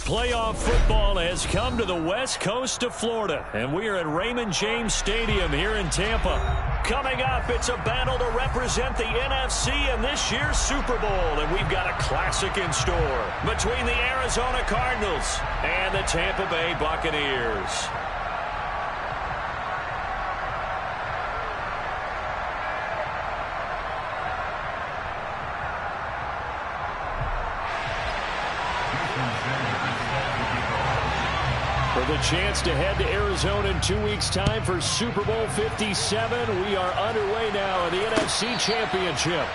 Playoff football has come to the west coast of Florida, and we are at Raymond James Stadium here in Tampa. Coming up, it's a battle to represent the NFC in this year's Super Bowl, and we've got a classic in store between the Arizona Cardinals and the Tampa Bay Buccaneers. For the chance to head to Arizona in 2 weeks' time for Super Bowl 57, we are underway now in the NFC Championship.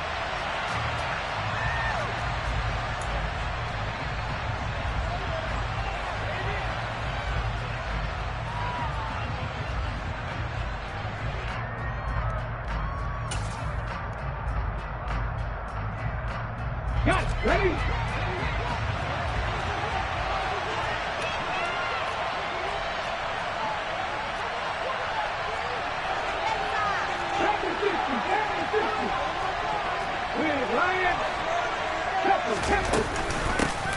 Guys, ready?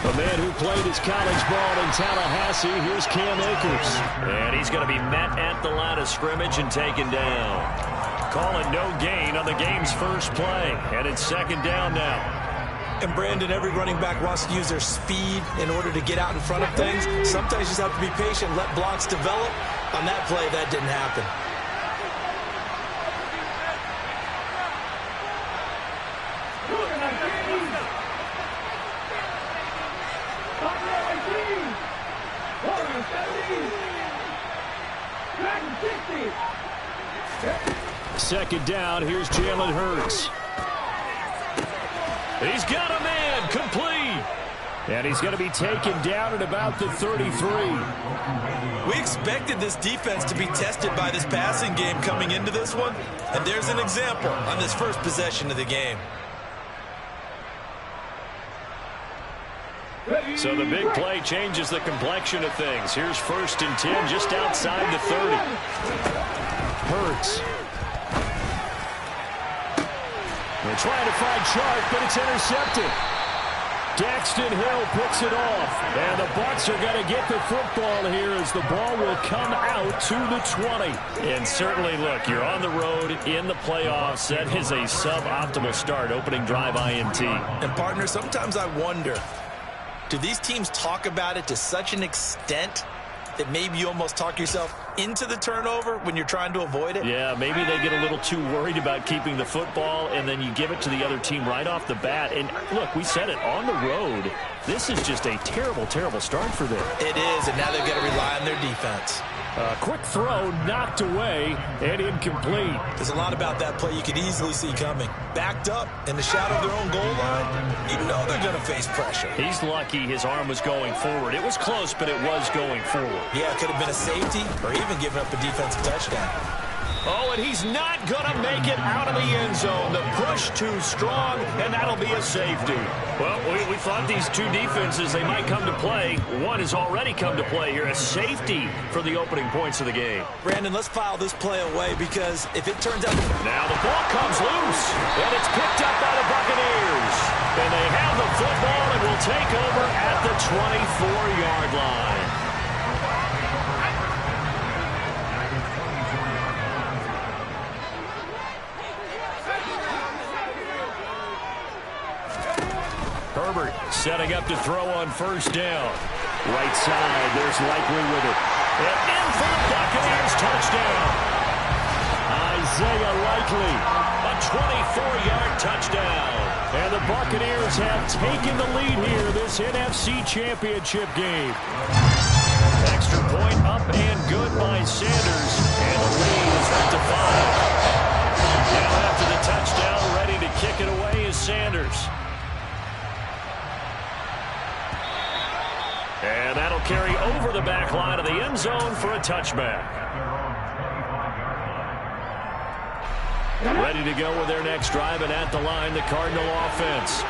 The man who played his college ball in Tallahassee, here's Cam Akers. And he's going to be met at the line of scrimmage and taken down. Calling no gain on the game's first play. And it's second down now. And Brandon, every running back wants to use their speed in order to get out in front of things. Sometimes you just have to be patient, let blocks develop. On that play, that didn't happen. Second down, here's Jalen Hurts. He's got a man, complete. And he's going to be taken down at about the 33. We expected this defense to be tested by this passing game coming into this one. And there's an example on this first possession of the game. So the big play changes the complexion of things. Here's 1st and 10 just outside the 30. Hurts. They're trying to find Chark, but it's intercepted. Daxton Hill picks it off. And the Bucs are going to get the football here as the ball will come out to the 20. And certainly, look, you're on the road in the playoffs. That is a suboptimal start, opening drive INT. And, partner, sometimes I wonder, do these teams talk about it to such an extent that maybe you almost talk yourself into the turnover when you're trying to avoid it? Yeah, maybe they get a little too worried about keeping the football, and then you give it to the other team right off the bat. And, look, we said it, on the road, this is just a terrible, terrible start for them. It is, and now they've got to rely on their defense. Quick throw, knocked away, and incomplete. There's a lot about that play you could easily see coming. Backed up in the shadow of their own goal line, you know they're going to face pressure. He's lucky his arm was going forward. It was close, but it was going forward. Yeah, it could have been a safety or even giving up a defensive touchdown. Oh, and he's not going to make it out of the end zone. The push too strong, and that'll be a safety. Well, we thought these two defenses, they might come to play. One has already come to play here, a safety for the opening points of the game. Brandon, let's file this play away because if it turns out... Now the ball comes loose, and it's picked up by the Buccaneers. And they have the football and will take over at the 24-yard line. Herbert setting up to throw on 1st down. Right side, there's Likely with it. And in for the Buccaneers, touchdown. Isaiah Likely, a 24-yard touchdown. And the Buccaneers have taken the lead here this NFC Championship game. Extra point up and good by Sanders. And the lead is up to 5. Now after the touchdown, ready to kick it away is Sanders. And that'll carry over the back line of the end zone for a touchback. Ready to go with their next drive, and at the line, the Cardinal offense.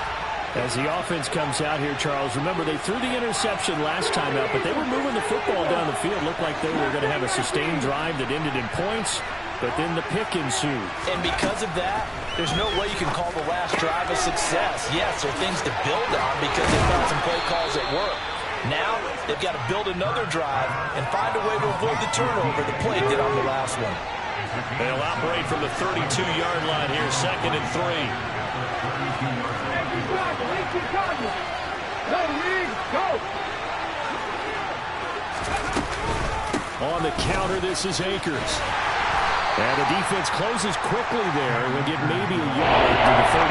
As the offense comes out here, Charles, remember they threw the interception last time out, but they were moving the football down the field. Looked like they were going to have a sustained drive that ended in points, but then the pick ensued. And because of that, there's no way you can call the last drive a success. Yes, there are things to build on because they found some play calls that work. Now they've got to build another drive and find a way to avoid the turnover the play did on the last one. They'll operate from the 32-yard line here, 2nd and 3. On the counter, this is Akers. And the defense closes quickly there and will get maybe a yard to the 33.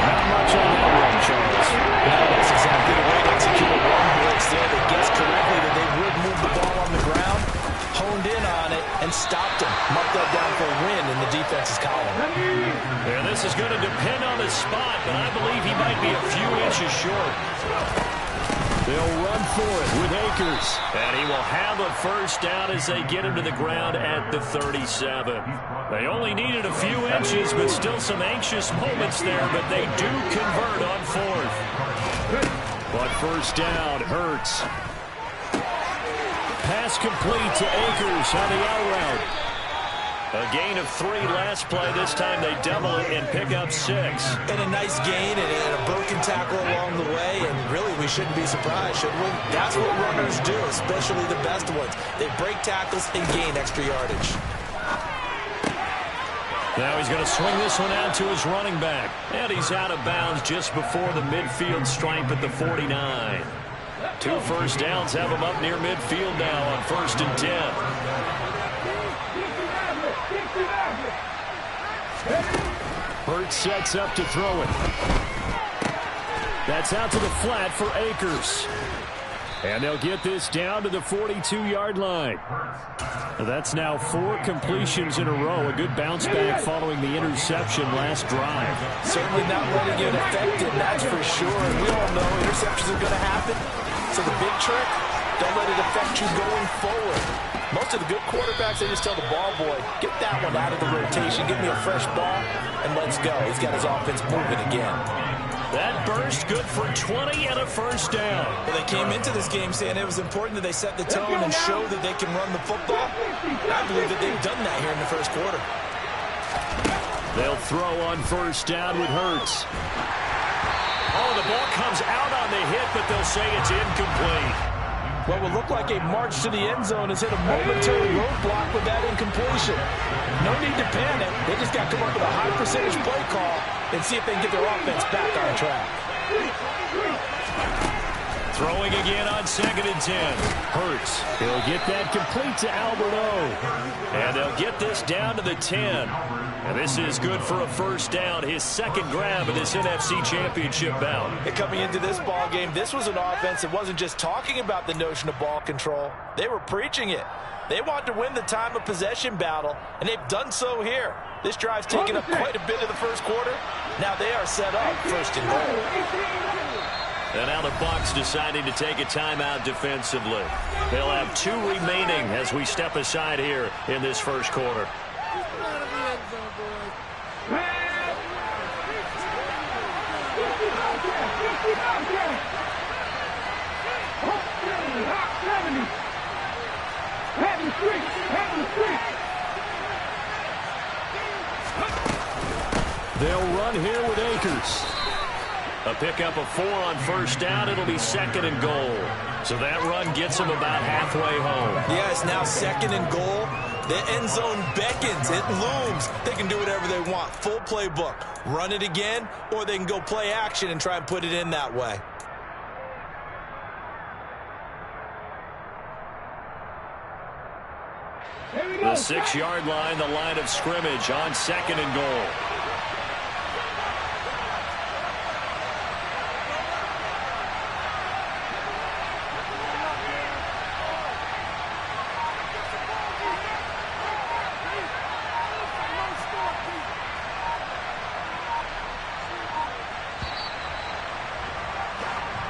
Not much on that one, Charles. No, that's exactly the way to execute a run blitz there. They guessed correctly that they would move the ball on the ground, honed in on it, and stopped him. Marked that down for a win in the defense's column. And this is going to depend on the spot, but I believe he might be a few inches short. They'll run for it with Akers. And he will have a first down as they get him to the ground at the 37. They only needed a few inches, but still some anxious moments there, but they do convert on 4th. But first down, Hurts. Pass complete to Akers on the out route. A gain of 3 last play. This time they double it and pick up 6. And a nice gain and a broken tackle along the way. And really, we shouldn't be surprised, should we? That's what runners do, especially the best ones. They break tackles and gain extra yardage. Now he's going to swing this one out to his running back. And he's out of bounds just before the midfield stripe at the 49. 2 first downs have him up near midfield now on 1st and 10. Hurts sets up to throw it. That's out to the flat for Akers. And they'll get this down to the 42-yard line. That's now 4 completions in a row. A good bounce back following the interception last drive. Certainly not letting it affect him, that's for sure. And we all know interceptions are going to happen. So the big trick, don't let it affect you going forward. Most of the good quarterbacks, they just tell the ball boy, get that one out of the rotation, give me a fresh ball, and let's go. He's got his offense moving again. That burst good for 20 and a first down. Well, they came into this game saying it was important that they set the tone and show that they can run the football. I believe that they've done that here in the first quarter. They'll throw on first down with Hurts. Oh, the ball comes out on the hit, but they'll say it's incomplete. What will look like a march to the end zone has hit a momentary roadblock with that incompletion. No need to panic. They just got to come up with a high percentage play call and see if they can get their offense back on track. Throwing again on 2nd and 10. Hurts. He'll get that complete to Alberto. And they'll get this down to the 10. And this is good for a first down, his 2nd grab of this NFC Championship bout. And coming into this ball game, this was an offense that wasn't just talking about the notion of ball control. They were preaching it. They wanted to win the time of possession battle, and they've done so here. This drive's taken up quite a bit of the first quarter. Now they are set up 1st and goal. And now the Bucs deciding to take a timeout defensively. They'll have 2 remaining as we step aside here in this first quarter. They'll run here with Akers. A pickup of 4 on first down. It'll be 2nd and goal. So that run gets them about halfway home. Yeah, it's now 2nd and goal. The end zone beckons. It looms. They can do whatever they want. Full playbook. Run it again, or they can go play action and try and put it in that way. The 6-yard line, the line of scrimmage on 2nd and goal.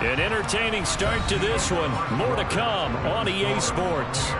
An entertaining start to this one. More to come on EA Sports.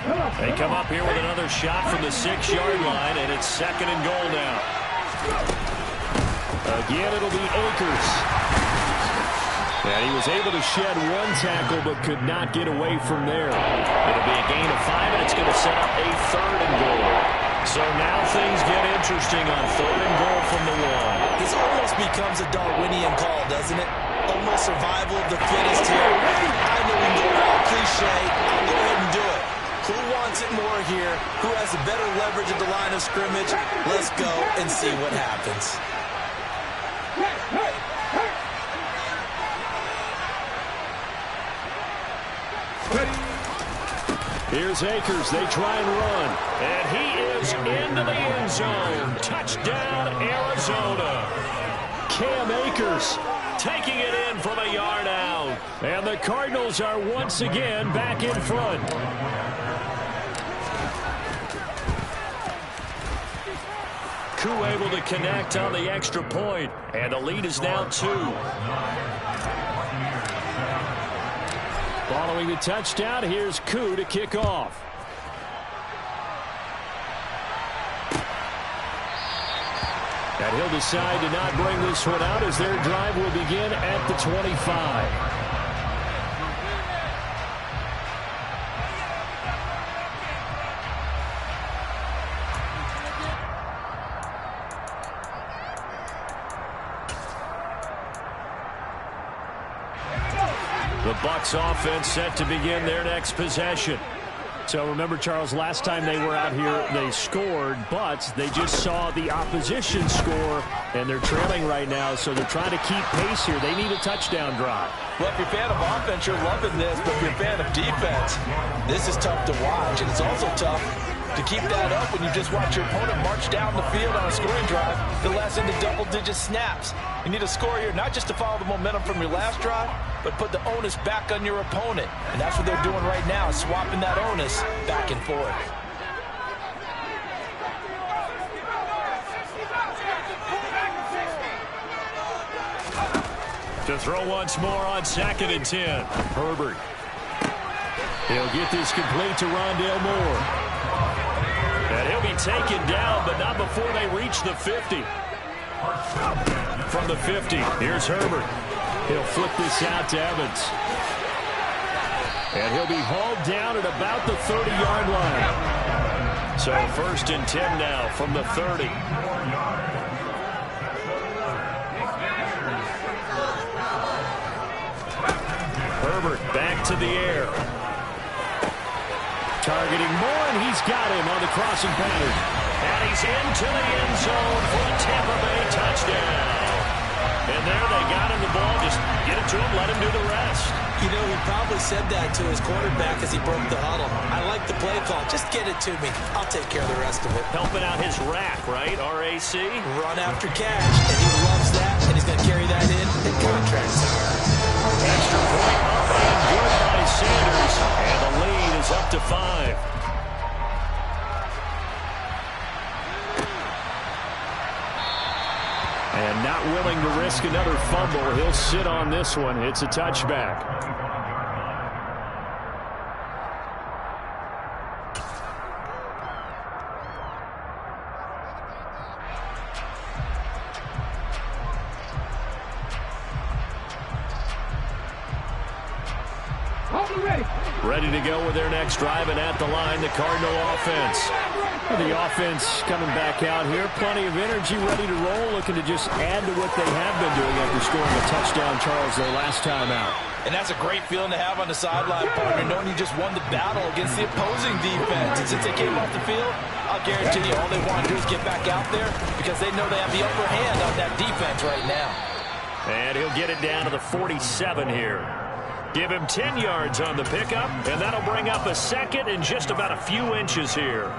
They come up here with another shot from the 6-yard line, and it's 2nd and goal now. Again, it'll be Akers. And he was able to shed one tackle but could not get away from there. It'll be a gain of 5, and it's going to set up a 3rd and goal. So now things get interesting on 3rd and goal from the 1. This almost becomes a Darwinian call, doesn't it? Almost survival of the fittest here. I know we can go all cliche. I'll go ahead and do it. Who wants it more here? Who has the better leverage at the line of scrimmage? Let's go and see what happens. Here's Akers. They try and run. And he is into the end zone. Touchdown, Arizona. Cam Akers taking it in from a yard out. And the Cardinals are once again back in front. Koo able to connect on the extra point. And the lead is now 2. Following the touchdown, here's Koo to kick off. And he'll decide to not bring this one out as their drive will begin at the 25. The Bucs offense set to begin their next possession. So remember, Charles, last time they were out here, they scored, but they just saw the opposition score, and they're trailing right now, so they're trying to keep pace here. They need a touchdown drive. Well, if you're a fan of offense, you're loving this, but if you're a fan of defense, this is tough to watch, and it's also tough to keep that up when you just watch your opponent march down the field on a scoring drive that lasts into double-digit snaps. You need a score here, not just to follow the momentum from your last drive, but put the onus back on your opponent. And that's what they're doing right now, swapping that onus back and forth. To throw once more on 2nd and 10. Herbert. He'll get this complete to Rondale Moore. And he'll be taken down, but not before they reach the 50. From the 50, here's Herbert. He'll flip this out to Evans. And he'll be hauled down at about the 30-yard line. So 1st and 10 now from the 30. Herbert back to the air. Targeting Moore, and he's got him on the crossing pattern. And he's into the end zone for a Tampa Bay touchdown. And there they got him the ball. Just get it to him, let him do the rest. You know, he probably said that to his quarterback as he broke the huddle. I like the play call. Just get it to me. I'll take care of the rest of it. Helping out his rack, right? R-A-C? Run after catch. And he loves that, and he's going to carry that in contract time. Extra point up and good by Sanders. And the lead is up to 5. And not willing to risk another fumble. He'll sit on this one. It's a touchback. Ready to go with their next drive, and at the line, the Cardinal offense. The offense coming back out here. Plenty of energy, ready to roll, looking to just add to what they have been doing after scoring a touchdown, Charles, their last time out. And that's a great feeling to have on the sideline, partner, knowing you just won the battle against the opposing defense. And since they came off the field, I'll guarantee you all they want to do is get back out there because they know they have the upper hand on that defense right now. And he'll get it down to the 47 here. Give him 10 yards on the pickup, and that'll bring up a second and just about a few inches here.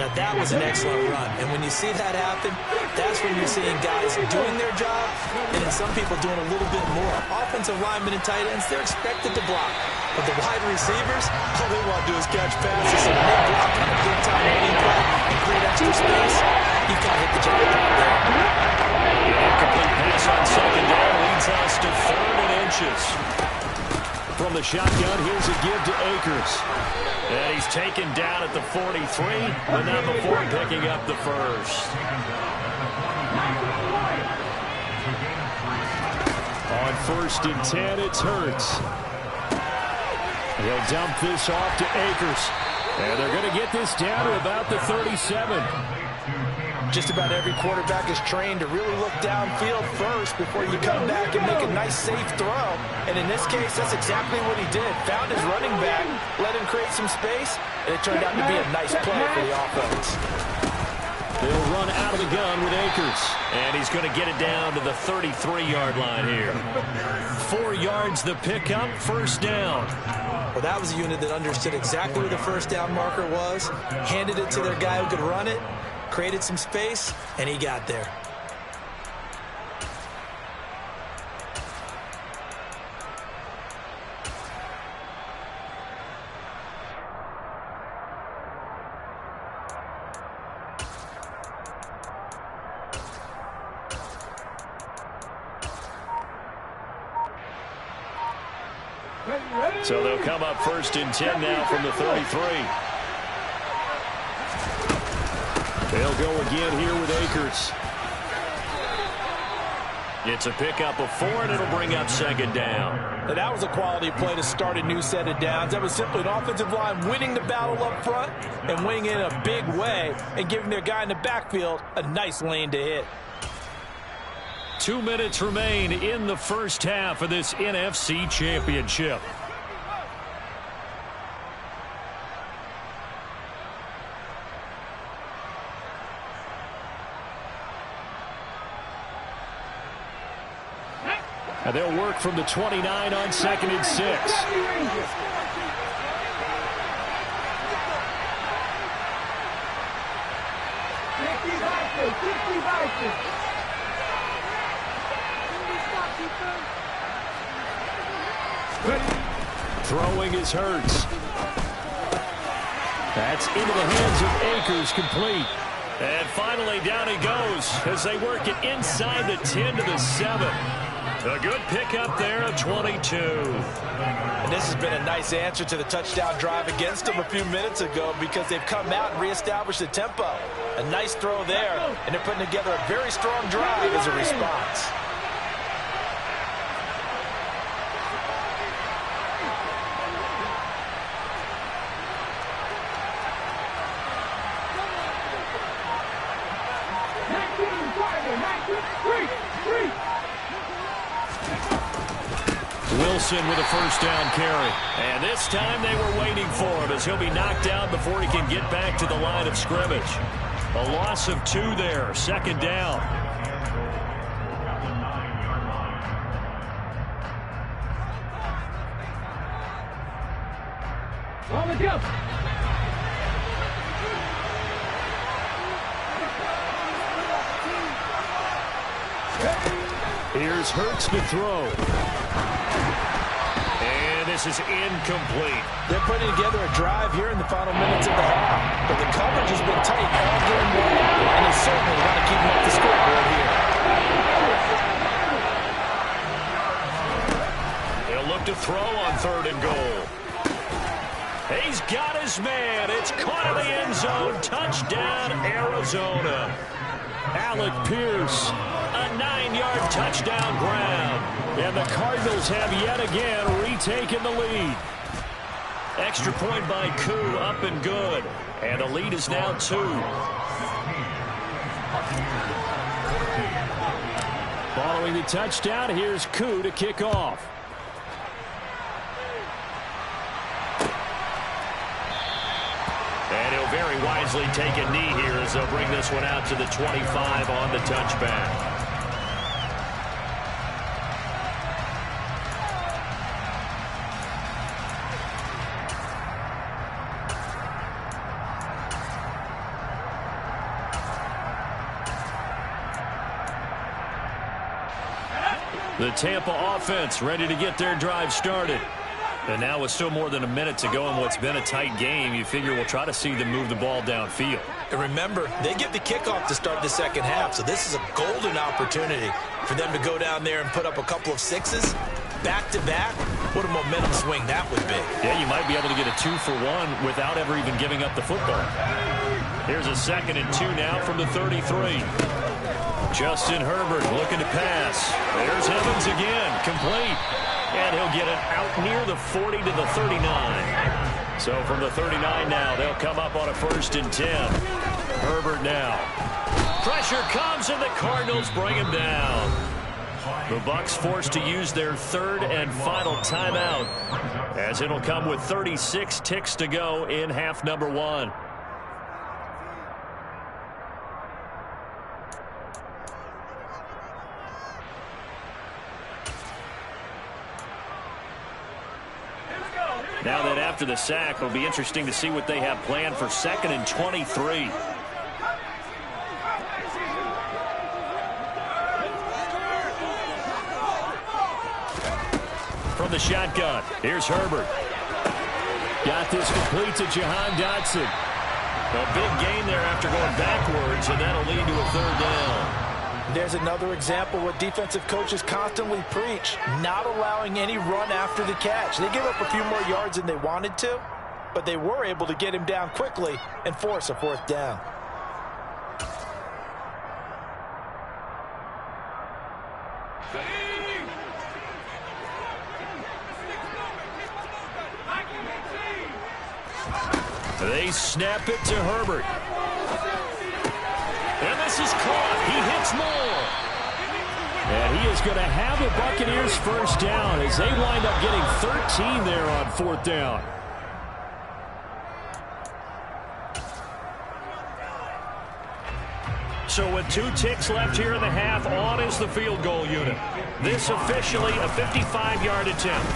Now, that was an excellent run. And when you see that happen, that's when you're seeing guys doing their job and then some people doing a little bit more. Offensive linemen and tight ends, they're expected to block. But the wide receivers, all they want to do is catch passes. So when they block on a big-time running play and create extra space, you've got to hit the jackpot there. Incomplete pass on 2nd down leads us to 3rd and inches. From the shotgun, here's a give to Akers. And he's taken down at the 43, but not before picking up the first. On 1st and 10, it's Hurts. He'll dump this off to Akers. And they're going to get this down to about the 37. Just about every quarterback is trained to really look downfield first before you come back and make a nice, safe throw. And in this case, that's exactly what he did. Found his running back, let him create some space, and it turned out to be a nice play for the offense. They'll run out of the gun with Akers. And he's going to get it down to the 33-yard line here. 4 yards the pickup, 1st down. Well, that was a unit that understood exactly where the 1st down marker was, handed it to their guy who could run it, created some space, and he got there. So they'll come up 1st and 10 now from the 33. They'll go again here with Akers. It's a pickup of 4, and it'll bring up 2nd down. And that was a quality play to start a new set of downs. That was simply an offensive line winning the battle up front and winning in a big way and giving their guy in the backfield a nice lane to hit. 2 minutes remain in the 1st half of this NFC Championship. And they'll work from the 29 on 2nd and 6. Throwing is Hurts. That's into the hands of Akers, complete. And finally down he goes as they work it inside the 10 to the 7. A good pickup there of 22. And this has been a nice answer to the touchdown drive against them a few minutes ago because they've come out and reestablished the tempo. A nice throw there, and they're putting together a very strong drive as a response. Wilson with a 1st down carry. And this time they were waiting for him as he'll be knocked down before he can get back to the line of scrimmage. A loss of 2 there, 2nd down. On the jump. Here's Hurts to throw. And this is incomplete. They're putting together a drive here in the final minutes of the half. But the coverage has been tight all game long, and they certainly want to keep them off the scoreboard here. He'll look to throw on 3rd and goal. He's got his man. It's caught in the end zone. Touchdown, Arizona. Alec Pierce, a 9-yard touchdown grab. And the Cardinals have yet again retaken the lead. Extra point by Koo, up and good. And the lead is now 2. Following the touchdown, here's Koo to kick off. And he'll very wisely take a knee here as they'll bring this one out to the 25 on the touchback. The Tampa offense ready to get their drive started. And now with still more than a minute to go in what's been a tight game, you figure we'll try to see them move the ball downfield. And remember, they get the kickoff to start the 2nd half, so this is a golden opportunity for them to go down there and put up a couple of 6s back-to-back What a momentum swing that would be. Yeah, you might be able to get a 2-for-1 without ever even giving up the football. Here's a 2nd and 2 now from the 33. Justin Herbert looking to pass. There's Evans again, complete. And he'll get it out near the 40 to the 39. So from the 39 now, they'll come up on a 1st and 10. Herbert now. Pressure comes, and the Cardinals bring him down. The Bucs forced to use their 3rd and final timeout, as it'll come with 36 ticks to go in half number 1. Now that after the sack, it'll be interesting to see what they have planned for 2nd and 23. From the shotgun, here's Herbert. Got this complete to Jahan Dotson. A big gain there after going backwards, and that'll lead to a 3rd down. There's another example what defensive coaches constantly preach, not allowing any run after the catch. They gave up a few more yards than they wanted to, but they were able to get him down quickly and force a 4th down. They snap it to Herbert. And this is caught. He hits more. And he is going to have the Buccaneers 1st down as they wind up getting 13 there on 4th down. So with 2 ticks left here in the half, on is the field goal unit. This officially a 55-yard attempt.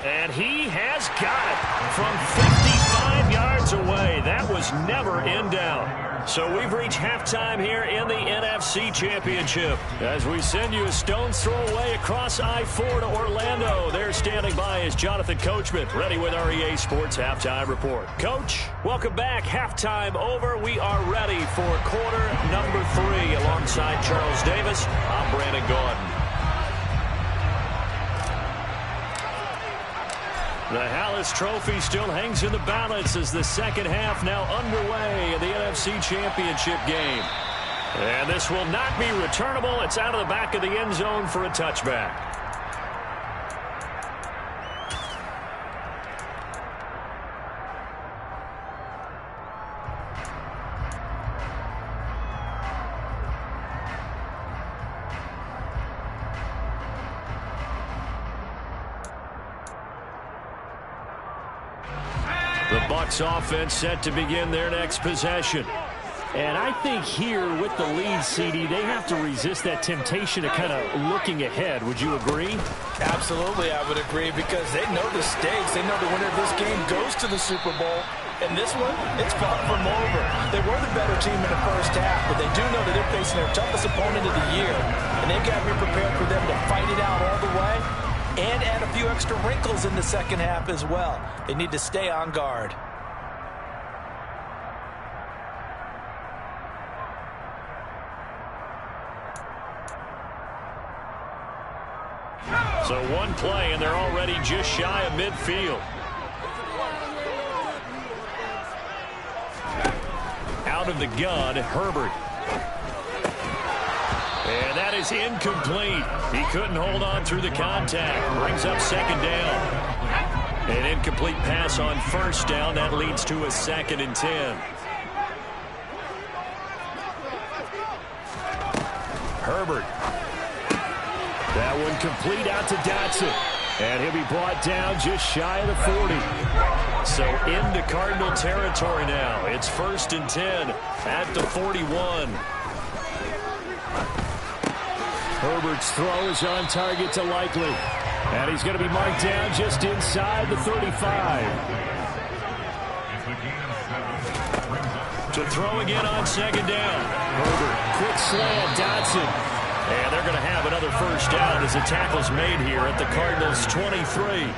And he has got it from 55 yards away. That was never in doubt. So we've reached halftime here in the NFC Championship. As we send you a stone's throw away across I-4 to Orlando. There standing by is Jonathan Coachman, ready with our EA Sports Halftime Report. Coach, welcome back. Halftime over. We are ready for quarter number 3. Alongside Charles Davis, I'm Brandon Gordon. The Hallis Trophy still hangs in the balance as the 2nd half now underway in the NFC Championship game. And this will not be returnable. It's out of the back of the end zone for a touchback. The Bucs offense set to begin their next possession. And I think here with the lead, CD, they have to resist that temptation of kind of looking ahead. Would you agree? Absolutely, I would agree, because they know the stakes. They know the winner of this game goes to the Super Bowl. And this one, it's far from over. They were the better team in the 1st half, but they do know that they're facing their toughest opponent of the year. And they've got to be prepared for them to fight it out all the way and add a few extra wrinkles in the 2nd half as well. They need to stay on guard. So one play, and they're already just shy of midfield. Out of the gun, Herbert. And that is incomplete. He couldn't hold on through the contact. Brings up 2nd down. An incomplete pass on 1st down. That leads to a 2nd and 10. Herbert. That one complete out to Dotson. And he'll be brought down just shy of the 40. So into Cardinal territory now. It's 1st and 10 at the 41. Herbert's throw is on target to Likely. And he's going to be marked down just inside the 35. To throw again on 2nd down. Herbert, quick slant, Dotson. And they're going to have another 1st down as the tackle's made here at the Cardinals' 23.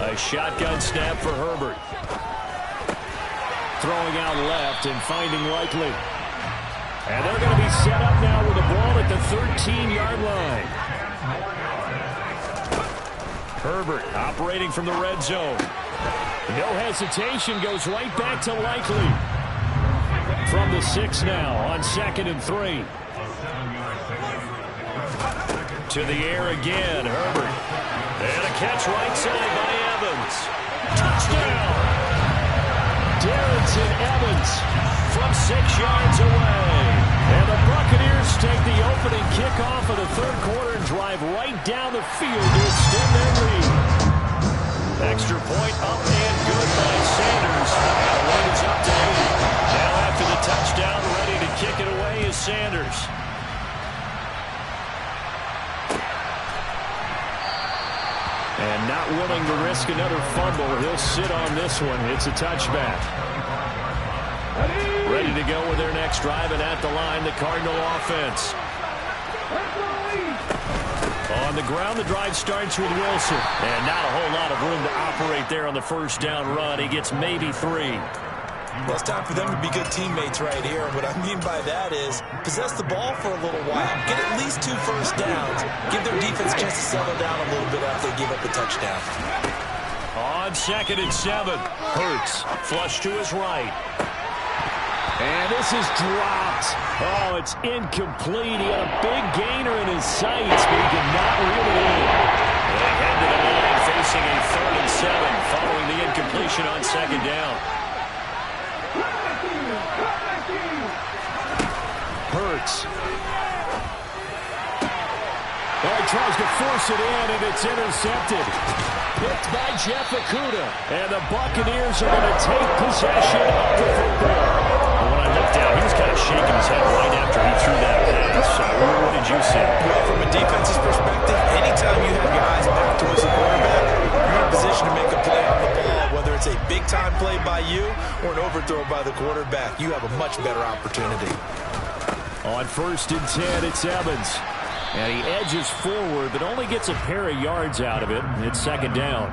A shotgun snap for Herbert. throwing out left and finding Likely. And they're going to be set up now with the ball at the 13-yard line. Herbert operating from the red zone. No hesitation, goes right back to Likely. From the 6 now on 2nd and 3. To the air again, Herbert. And a catch right side by Evans. Touchdown! Darrington Evans from 6 yards away. And the Buccaneers take the opening kickoff of the third quarter and drive right down the field to extend their lead. Extra point up and good by Sanders. And the lead is up to 8. Now after the touchdown, ready to kick it away is Sanders. And not willing to risk another fumble, he'll sit on this one. It's a touchback. Ready to go with their next drive, and at the line, the Cardinal offense. On the ground, the drive starts with Wilson. And not a whole lot of room to operate there on the first down run. He gets maybe 3. Well, it's time for them to be good teammates right here. And what I mean by that is possess the ball for a little while. Get at least 2 first downs. Give their defense a chance to settle down a little bit after they give up a touchdown. On 2nd and 7, Hurts flush to his right. And this is dropped. Oh, it's incomplete. He had a big gainer in his sights, but he could not reel it in. They head to the line facing a 3rd and 7 following the incompletion on 2nd down. Hurts. Oh, he tries to force it in, and it's intercepted. Picked by Jeff Okudah. And the Buccaneers are going to take possession of the football. And when I looked down, he was kind of shaking his head right after he threw that pass. So what did you see? Well, from a defensive perspective, anytime you have your eyes back towards the quarterback, you're in a position to make a play on the ball. Whether it's a big-time play by you or an overthrow by the quarterback, you have a much better opportunity. On 1st and 10, it's Evans. And he edges forward, but only gets a pair of yards out of it. It's 2nd down.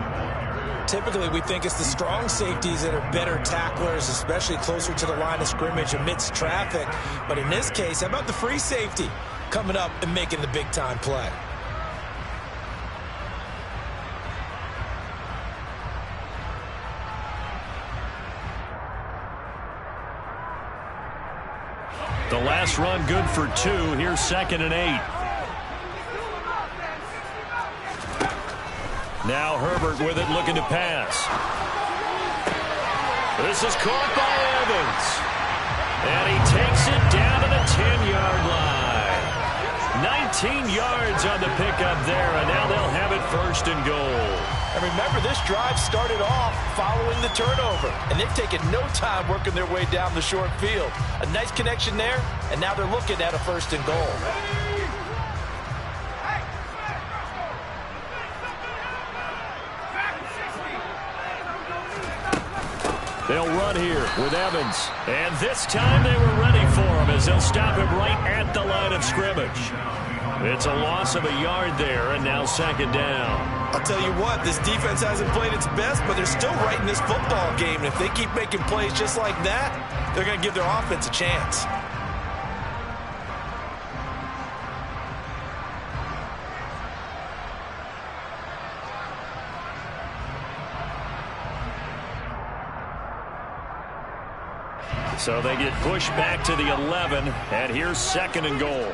Typically, we think it's the strong safeties that are better tacklers, especially closer to the line of scrimmage amidst traffic. But in this case, how about the free safety coming up and making the big-time play? The last run good for 2. Here's 2nd and 8. Now Herbert with it, looking to pass. This is caught by Evans. And he takes it down to the 10-yard line. 19 yards on the pickup there, and now they'll have it 1st and goal. And remember, this drive started off following the turnover, and they've taken no time working their way down the short field. A nice connection there, and now they're looking at a 1st and goal. They'll run here with Evans. And this time they were ready for him as they'll stop him right at the line of scrimmage. It's a loss of a yard there, and now 2nd down. I'll tell you what, this defense hasn't played its best, but they're still right in this football game. And if they keep making plays just like that, they're going to give their offense a chance. So they get pushed back to the 11, and here's 2nd and goal.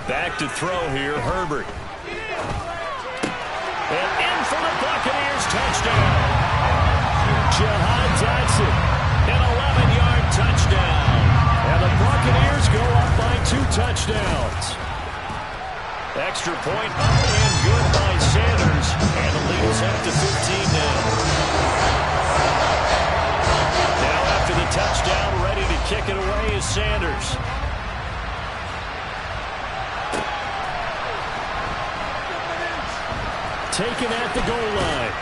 Back to throw here, Herbert. And in for the Buccaneers, touchdown. Jahan Dotson, an 11-yard touchdown. And the Buccaneers go up by 2 touchdowns. Extra point up and good by Sanders. And the lead is up to 15 now. After the touchdown, ready to kick it away is Sanders. Taken at the goal line.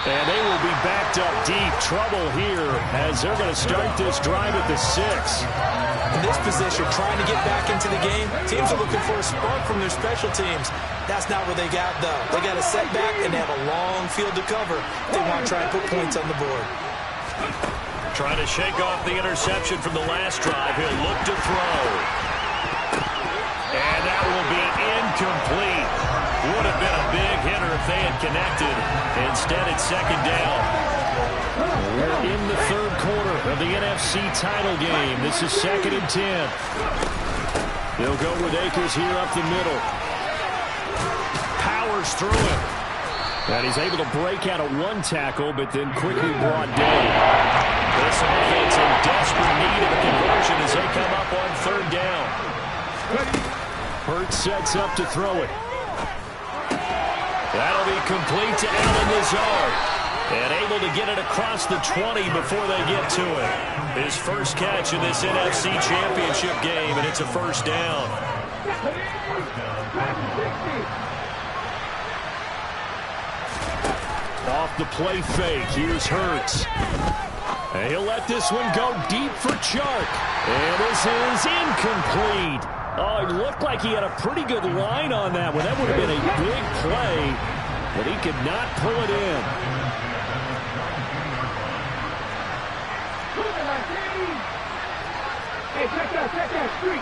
And they will be backed up deep. Trouble here as they're going to start this drive at the 6. In this position, trying to get back into the game, teams are looking for a spark from their special teams. That's not what they got, though. They got a setback, and they have a long field to cover if they want to try and put points on the board. Trying to shake off the interception from the last drive. He'll look to throw. And that will be incomplete. Would have been a big hitter if they had connected. Instead, it's second down. We're in the third quarter of the NFC title game. This is 2nd and 10. They'll go with Akers here up the middle. Powers through it. And he's able to break out of one tackle, but then quickly brought down. This offense in desperate need of a conversion as they come up on 3rd down. Hurts sets up to throw it. That'll be complete to Allen Lazard. And able to get it across the 20 before they get to it. His first catch in this NFC Championship game, and it's a 1st down. Off the play fake, here's Hurts. And he'll let this one go deep for Chark. And this is incomplete. Oh, it looked like he had a pretty good line on that one. That would have been a big play, but he could not pull it in. Hey, check that, street.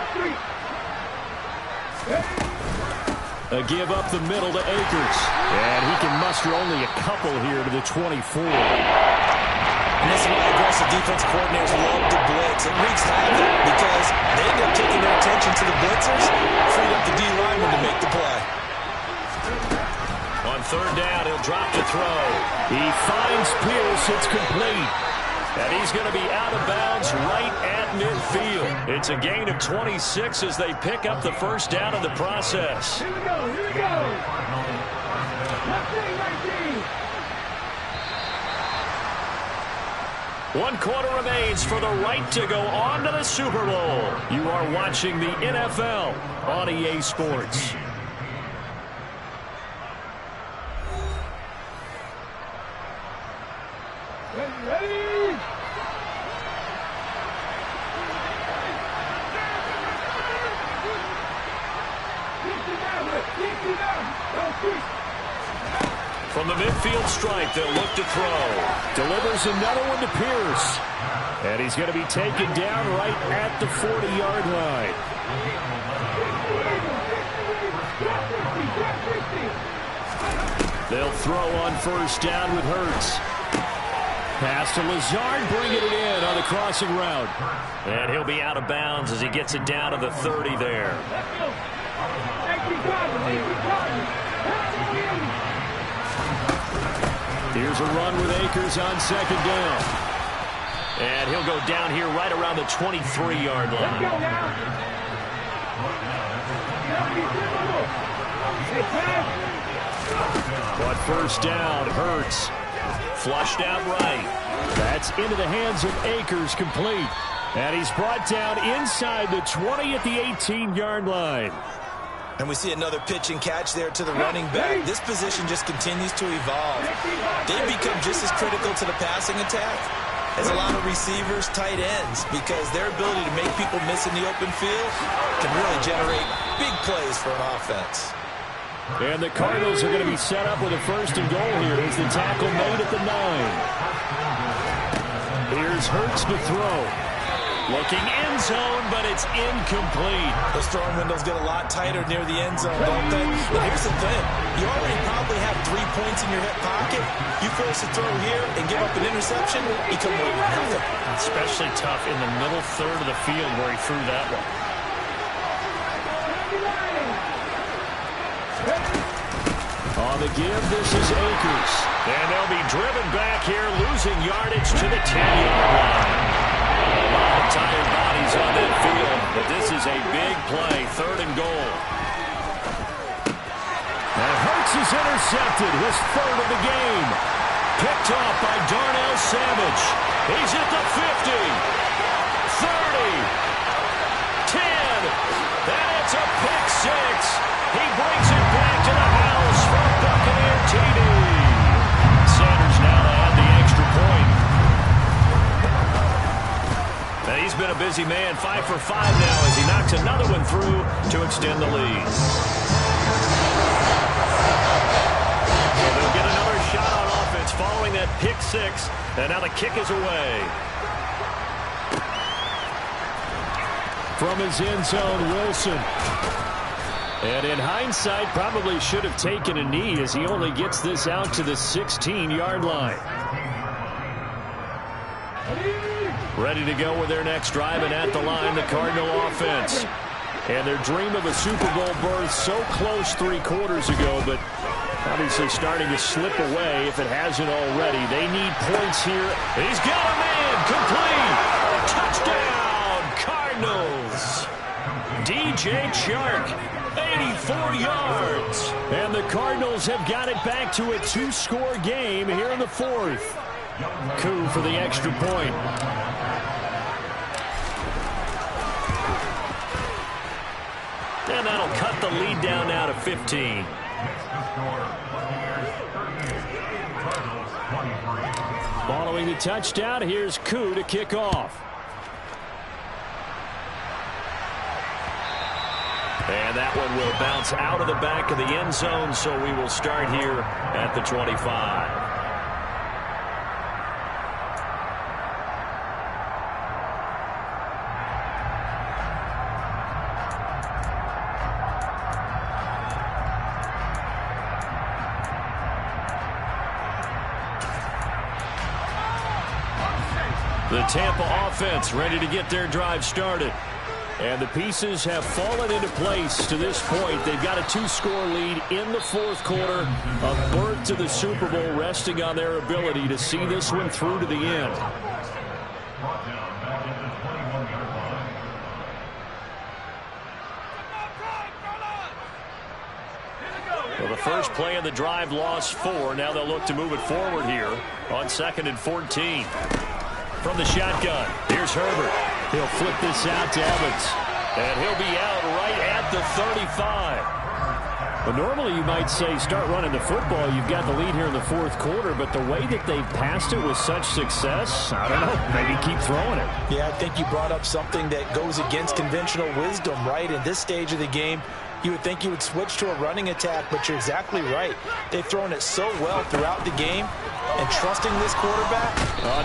A give up the middle to Akers. And he can muster only a couple here to the 24. And this is why aggressive defense coordinators love to blitz. It wreaks havoc because they end up taking their attention to the blitzers, freed up the D-lineman to make the play. On 3rd down, he'll drop to throw. He finds Pierce. It's complete. And he's going to be out of bounds right at midfield. It's a gain of 26 as they pick up the 1st down in the process. Here we go. 1 quarter remains for the right to go on to the Super Bowl. You are watching the NFL on EA Sports. Ready? From the midfield stripe, they'll look to throw. Delivers another one to Pierce. And he's going to be taken down right at the 40-yard line. They'll throw on 1st down with Hurts. Pass to Lazard, bringing it in on the crossing route. And he'll be out of bounds as he gets it down to the 30 there. Here's a run with Akers on 2nd down. And he'll go down here right around the 23-yard line. But 1st down, Hurts. Flushed out right. That's into the hands of Akers, complete. And he's brought down inside the 20 at the 18-yard line. And we see another pitch and catch there to the running back. This position just continues to evolve. They've become just as critical to the passing attack as a lot of receivers, tight ends, because their ability to make people miss in the open field can really generate big plays for an offense. And the Cardinals are going to be set up with a 1st and goal here as the tackle made at the 9. Here's Hurts to throw. Looking end zone, but it's incomplete. Those throwing windows get a lot tighter near the end zone, don't they? But here's the thing. You already probably have 3 points in your hip pocket. You force a throw here and give up an interception, you come away with nothing. Especially tough in the middle third of the field where he threw that one. On the give, this is Akers. And they'll be driven back here, losing yardage to the 10-yard line. A lot of tired bodies on that field, but this is a big play, 3rd and goal. And Hurts is intercepted, his 3rd of the game. Picked off by Darnell Savage. He's at the 50, 30, 10, and it's a pick 6. He brings it back to the house for Buccaneer TD. Sanders now to add the extra point. And he's been a busy man, 5 for 5 now as he knocks another one through to extend the lead. So they'll get another shot on offense following that pick six, and now the kick is away. From his end zone, Wilson. And in hindsight, probably should have taken a knee as he only gets this out to the 16-yard line. Ready to go with their next drive, and at the line, the Cardinal offense. And their dream of a Super Bowl berth so close 3 quarters ago, but obviously starting to slip away if it hasn't already. They need points here. He's got a man. Complete. Touchdown, Cardinals. DJ Chark, 84 yards. And the Cardinals have got it back to a 2-score game here in the 4th. Coup for the extra point. And that'll cut the lead down now to 15. Following the touchdown, here's Coup to kick off. And that one will bounce out of the back of the end zone, so we will start here at the 25. The Tampa offense ready to get their drive started. And the pieces have fallen into place to this point. They've got a 2-score lead in the 4th quarter. A berth to the Super Bowl resting on their ability to see this one through to the end. Well, the first play of the drive lost 4. Now they'll look to move it forward here on 2nd and 14. From the shotgun, here's Herbert. He'll flip this out to Evans. And he'll be out right at the 35. Well, normally you might say start running the football. You've got the lead here in the 4th quarter. But the way that they've passed it with such success, I don't know, maybe keep throwing it. Yeah, I think you brought up something that goes against conventional wisdom, right? In this stage of the game, you would think you would switch to a running attack, but you're exactly right. They've thrown it so well throughout the game. And trusting this quarterback.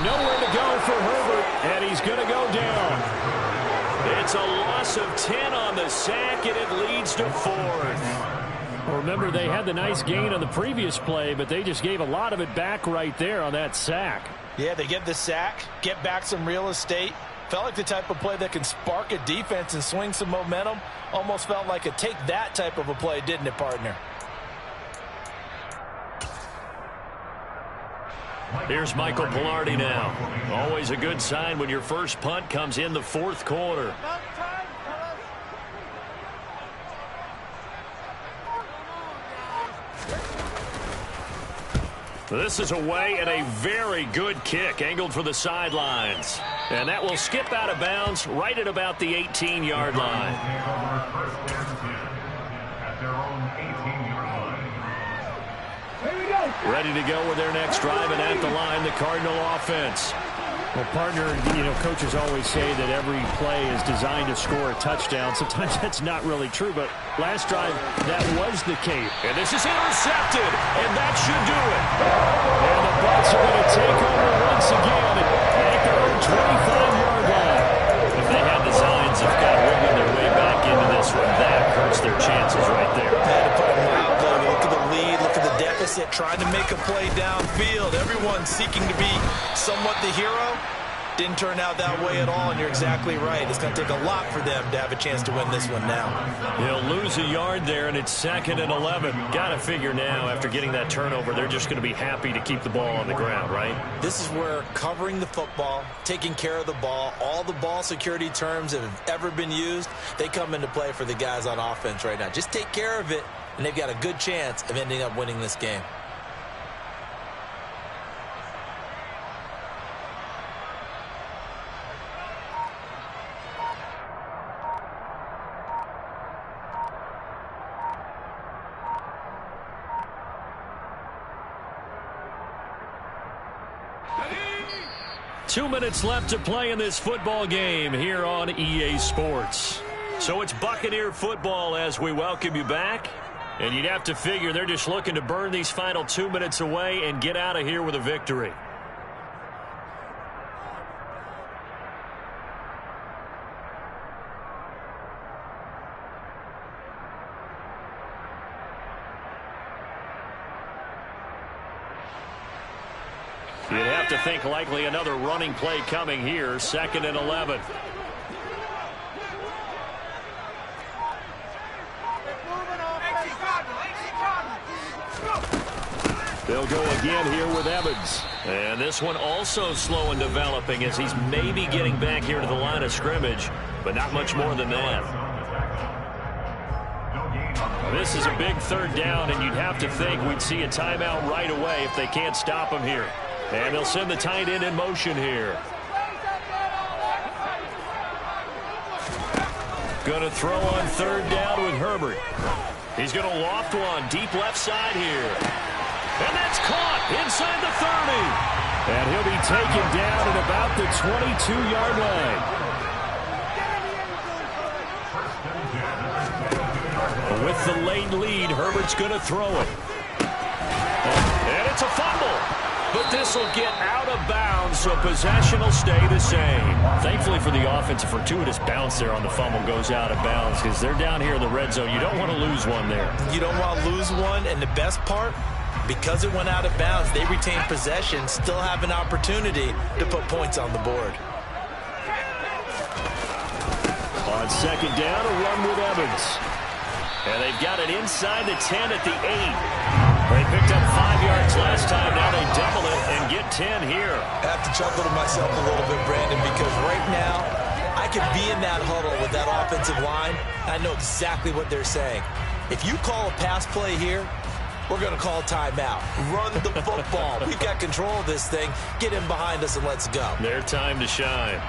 Nowhere to go for Herbert, and he's going to go down. It's a loss of 10 on the sack, and it leads to 4th. Well, remember, they had the nice gain on the previous play, but they just gave a lot of it back right there on that sack. Yeah, they get the sack, get back some real estate. Felt like the type of play that can spark a defense and swing some momentum. Almost felt like a take that type of a play, didn't it, partner? Here's Michael Pilardi now. Always a good sign when your first punt comes in the 4th quarter. This is away and a very good kick angled for the sidelines. And that will skip out of bounds right at about the 18-yard line. Ready to go with their next drive, and at the line, the Cardinal offense. Well, partner, coaches always say that every play is designed to score a touchdown. Sometimes that's not really true, but last drive, that was the case. And this is intercepted, and that should do it. And the Bucs are going to take over once again at their own 25-yard line. If they had designs of kind of wiggling their way back into this one, that hurts their chances right there. Had to put them out, though. Look at the lead, look at the deficit, trying to make a play downfield. Everyone seeking to be somewhat the hero. Didn't turn out that way at all, and you're exactly right. It's going to take a lot for them to have a chance to win this one now. He'll lose a yard there, and it's 2nd and 11. Got to figure now, after getting that turnover, they're just going to be happy to keep the ball on the ground, right? This is where covering the football, taking care of the ball, all the ball security terms that have ever been used, they come into play for the guys on offense right now. Just take care of it, and they've got a good chance of ending up winning this game. 2 minutes left to play in this football game here on EA Sports. So it's Buccaneer football as we welcome you back. And you'd have to figure they're just looking to burn these final 2 minutes away and get out of here with a victory. You'd have to think likely another running play coming here, 2nd and 11. They'll go again here with Evans. And this one also slow in developing as he's maybe getting back here to the line of scrimmage, but not much more than that. This is a big 3rd down, and you'd have to think we'd see a timeout right away if they can't stop him here. And they'll send the tight end in motion here. Going to throw on 3rd down with Herbert. He's going to loft one deep left side here. And that's caught inside the 30. And he'll be taken down at about the 22-yard line. With the late lead, Herbert's going to throw it. And it's a fumble. But this will get out of bounds, so possession will stay the same. Thankfully for the offense, a fortuitous bounce there on the fumble goes out of bounds because they're down here in the red zone. You don't want to lose one there. You don't want to lose one, and the best part, because it went out of bounds, they retain possession, still have an opportunity to put points on the board. On 2nd down, a run with Evans. And they've got it inside the 10 at the 8. They picked up 5 yards last time. Now they double it and get 10 here. I have to chuckle to myself a little bit, Brandon, because right now I could be in that huddle with that offensive line. I know exactly what they're saying. If you call a pass play here, we're going to call timeout. Run the football. We've got control of this thing. Get in behind us and let's go. Their time to shine.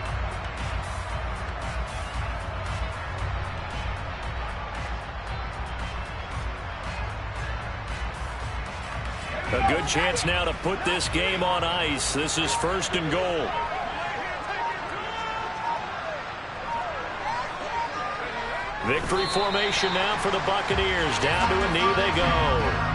A good chance now to put this game on ice. This is 1st and goal. Victory formation now for the Buccaneers. Down to a knee they go.